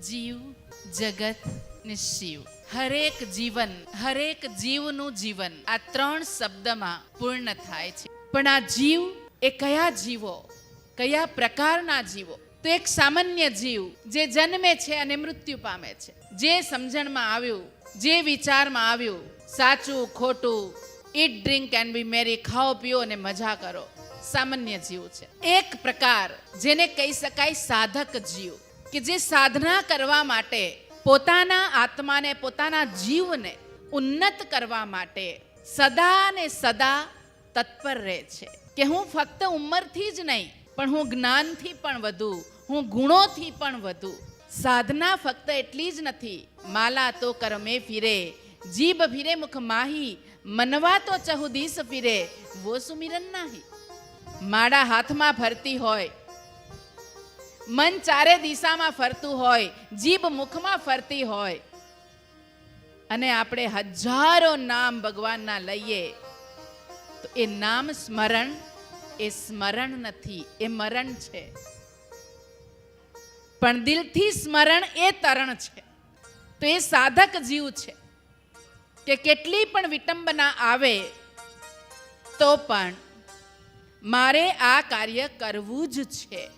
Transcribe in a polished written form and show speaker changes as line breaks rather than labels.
જીવ, જગત ને શિવ. હરેક જીવન, હરેક જીવનું જીવન આ ત્રણ શબ્દમાં પૂર્ણ થાય છે. પણ આ જીવ એ કયા જીવો, કયા પ્રકારના જીવો? તો એક સામાન્ય જીવ જે જન્મે છે અને મૃત્યુ પામે છે. જે સમજણમાં આવ્યું, જે વિચારમાં આવ્યું, સાચું ખોટું, ઈટ ડ્રિંક એન્ડ બી મેરી, ખાઓ પીઓ અને મજા કરો, સામાન્ય જીવ છે. એક પ્રકાર જેને કહી શકાય સાધક જીવ, કે જે સાધના કરવા માટે પોતાના આત્માને, પોતાના જીવને ઉન્નત કરવા માટે સદા ને સદા તત્પર રહે છે. કે હું ફક્ત ઉંમરથી જ નહીં, પણ હું જ્ઞાનથી પણ વધુ, હું ગુણોથી પણ વધુ. સાધના ફક્ત એટલી જ નથી. માલા તો કરમે ફિરે, જીભ ફિરે મુખ માહી, મનવા તો ચહુદીસ ફિરે, વો સુમિરન નાહી. માળા હાથમાં ફરતી હોય, મન ચારે દિશામાં ફરતું હોય, જીભ મુખમાં ફરતી હોય, અને આપણે હજારો નામ ભગવાનના લઈએ, તો એ નામ સ્મરણ એ સ્મરણ નથી, એ મરણ છે. પણ દિલથી સ્મરણ એ તરણ છે. તો એ સાધક જીવ છે કે કેટલી પણ વિટંબના આવે તો પણ મારે આ કાર્ય કરવું જ છે.